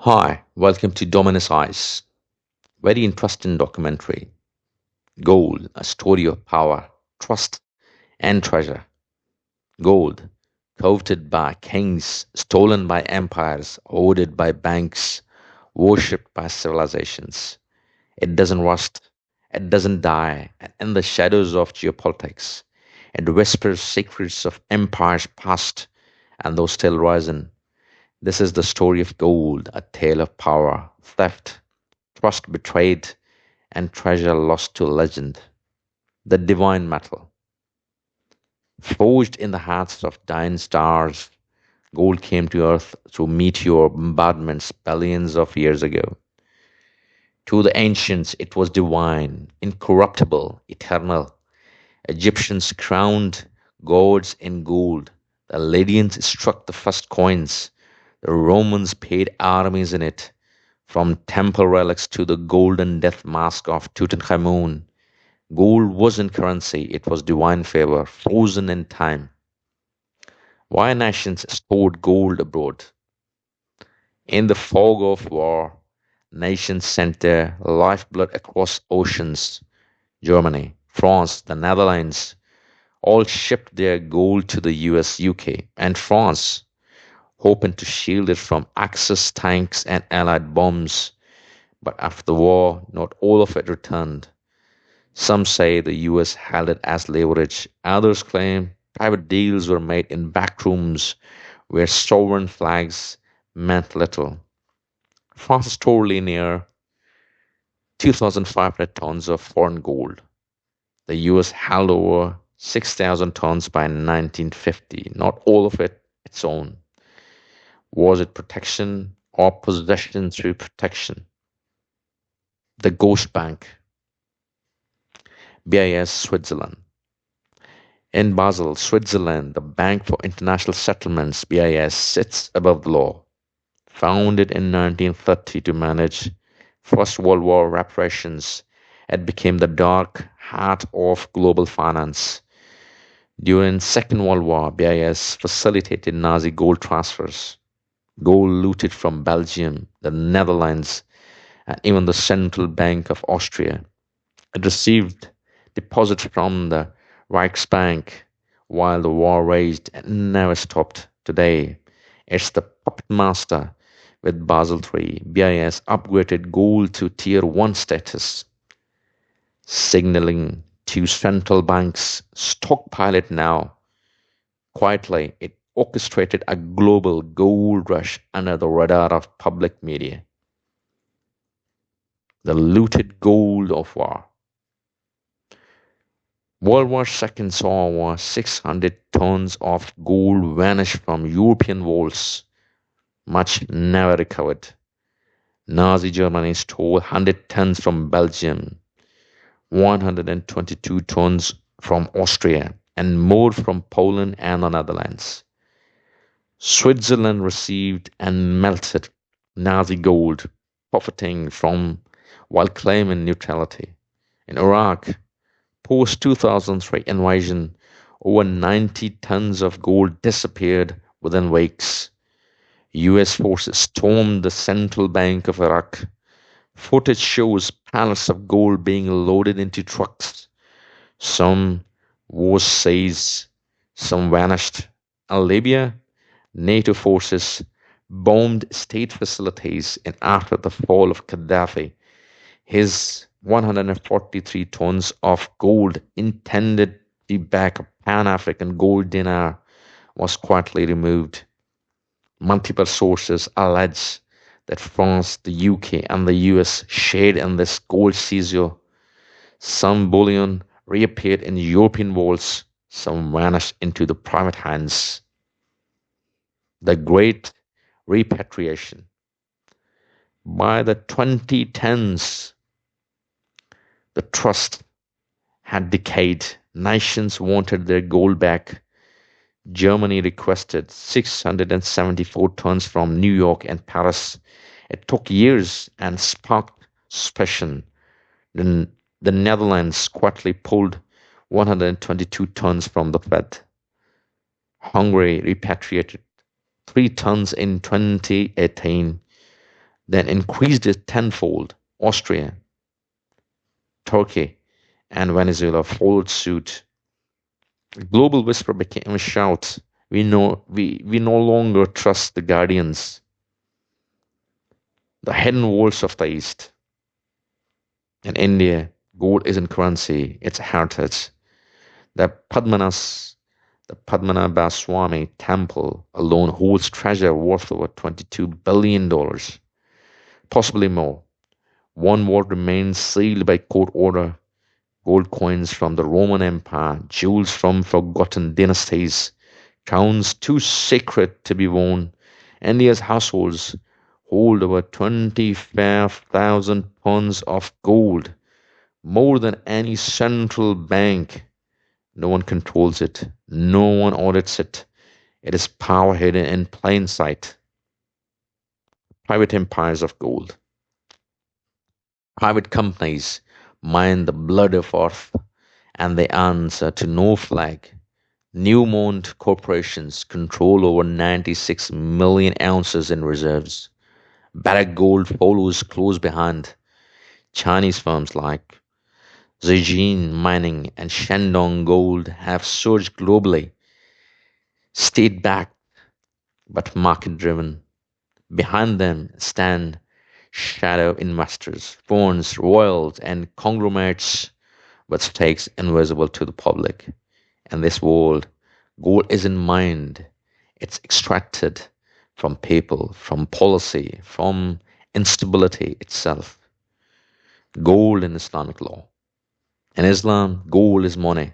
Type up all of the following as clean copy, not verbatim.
Hi, welcome to Dominus Eyes. Very interesting documentary. Gold, a story of power, trust, and treasure. Gold, coveted by kings, stolen by empires, hoarded by banks, worshipped by civilizations. It doesn't rust, it doesn't die, and in the shadows of geopolitics, it whispers secrets of empires past and those still rising. This is the story of gold, a tale of power, theft, trust betrayed, and treasure lost to legend. The divine metal, forged in the hearts of dying stars, gold came to earth through meteor bombardments billions of years ago. To the ancients, it was divine, incorruptible, eternal. Egyptians crowned gods in gold. The Lydians struck the first coins. The Romans paid armies in it. From temple relics to the golden death mask of Tutankhamun, gold wasn't currency, it was divine favor, frozen in time. Why nations stored gold abroad? In the fog of war, nations sent their lifeblood across oceans. Germany, France, the Netherlands all shipped their gold to the US, UK, and France, hoping to shield it from Axis tanks and Allied bombs. But after the war, not all of it returned. Some say the US held it as leverage. Others claim private deals were made in back rooms where sovereign flags meant little. France stored near 2,500 tons of foreign gold. The US held over 6,000 tons by 1950, not all of it its own. Was it protection or possession through protection? The Ghost Bank, BIS Switzerland. In Basel, Switzerland, the Bank for International Settlements, BIS, sits above the law. Founded in 1930 to manage First World War reparations, it became the dark heart of global finance. During Second World War, BIS facilitated Nazi gold transfers. Gold looted from Belgium, the Netherlands, and even the Central Bank of Austria. It received deposits from the Reichsbank while the war raged and never stopped. Today, it's the puppet master. With Basel III, BIS upgraded gold to Tier 1 status, signaling to central banks stockpile it now. Quietly, it orchestrated a global gold rush under the radar of public media. The looted gold of war. World War II saw over 600 tons of gold vanish from European vaults, much never recovered. Nazi Germany stole 100 tons from Belgium, 122 tons from Austria, and more from Poland and the Netherlands. Switzerland received and melted Nazi gold, profiting from while claiming neutrality. In Iraq, post 2003 invasion, over 90 tons of gold disappeared within weeks. US forces stormed the central bank of Iraq. Footage shows pallets of gold being loaded into trucks. Some was seized, some vanished. In Libya, NATO forces bombed state facilities, and after the fall of Gaddafi, his 143 tons of gold intended to back a Pan-African gold dinar was quietly removed. Multiple sources allege that France, the UK, and the US shared in this gold seizure. Some bullion reappeared in European vaults, some vanished into the private hands. The Great Repatriation. By the 2010s, the trust had decayed. Nations wanted their gold back. Germany requested 674 tons from New York and Paris. It took years and sparked suspicion. Then the Netherlands quietly pulled 122 tons from the Fed. Hungary repatriated 3 tons in 2018. then increased it tenfold. Austria, Turkey, and Venezuela followed suit. The global whisper became a shout. We no longer trust the guardians, the hidden walls of the East. In India, gold isn't currency, it's a heritage. The the Padmanabhaswamy temple alone holds treasure worth over $22 billion, possibly more. One vault remains sealed by court order. Gold coins from the Roman Empire, jewels from forgotten dynasties, crowns too sacred to be worn. India's households hold over 25,000 tons of gold, more than any central bank. No one controls it. No one audits it. It is power hidden in plain sight. Private empires of gold. Private companies mine the blood of earth and they answer to no flag. Newmont corporations control over 96 million ounces in reserves. Barrick Gold follows close behind. Chinese firms like Zijin Mining and Shandong Gold have surged globally, state-backed but market-driven. Behind them stand shadow investors, funds, royals, and conglomerates with stakes invisible to the public. In this world, gold isn't mined, it's extracted from people, from policy, from instability itself. Gold in Islamic law. In Islam, gold is money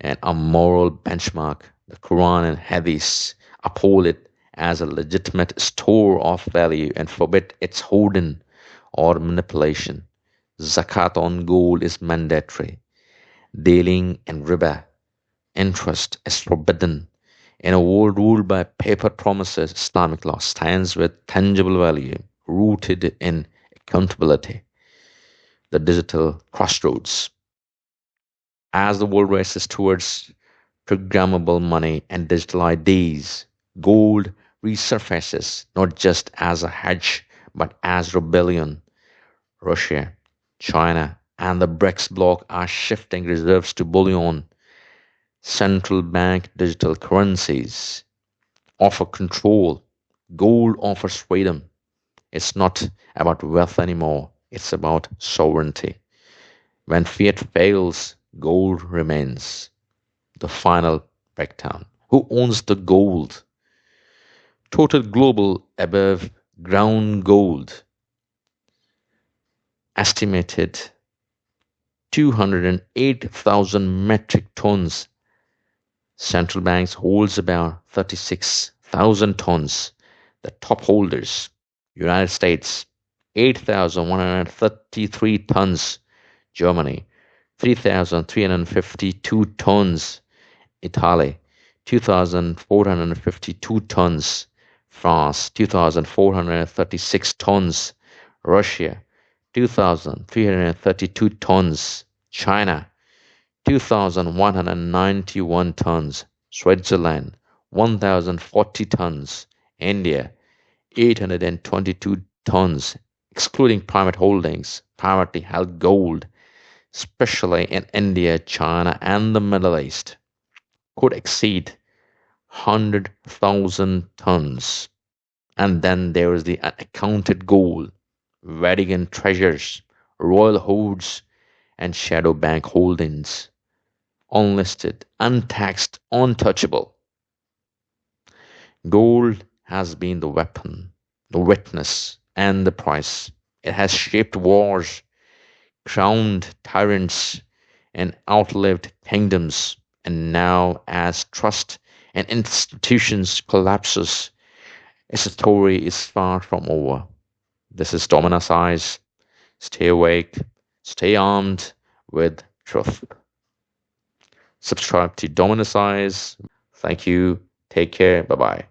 and a moral benchmark. The Quran and Hadith uphold it as a legitimate store of value and forbid its hoarding or manipulation. Zakat on gold is mandatory. Dealing in riba, interest, is forbidden. In a world ruled by paper promises, Islamic law stands with tangible value, rooted in accountability. The digital crossroads. As the world races towards programmable money and digital IDs, gold resurfaces not just as a hedge but as rebellion. Russia, China, and the BRICS bloc are shifting reserves to bullion. Central bank digital currencies offer control. Gold offers freedom. It's not about wealth anymore, it's about sovereignty. When fiat fails, gold remains. The final breakdown. Who owns the gold? Total global above ground gold estimated 208,000 metric tons. Central banks holds about 36,000 tons. The top holders, United States, 8,133 tons. Germany, 3,352 tons. Italy, 2,452 tons. France, 2,436 tons. Russia, 2,332 tons. China, 2,191 tons. Switzerland, 1,040 tons. India, 822 tons, excluding private holdings, privately held gold, especially in India, China, and the Middle East, could exceed 100,000 tons. And then there is the unaccounted gold, Vatican treasures, royal hoards, and shadow bank holdings, unlisted, untaxed, untouchable. Gold has been the weapon, the witness, and the price. It has shaped wars, crowned tyrants, and outlived kingdoms. And now, as trust and institutions collapses, its story is far from over. This is Dominus Eyes. Stay awake, stay armed with truth. Subscribe to Dominus Eyes. Thank you. Take care. Bye bye.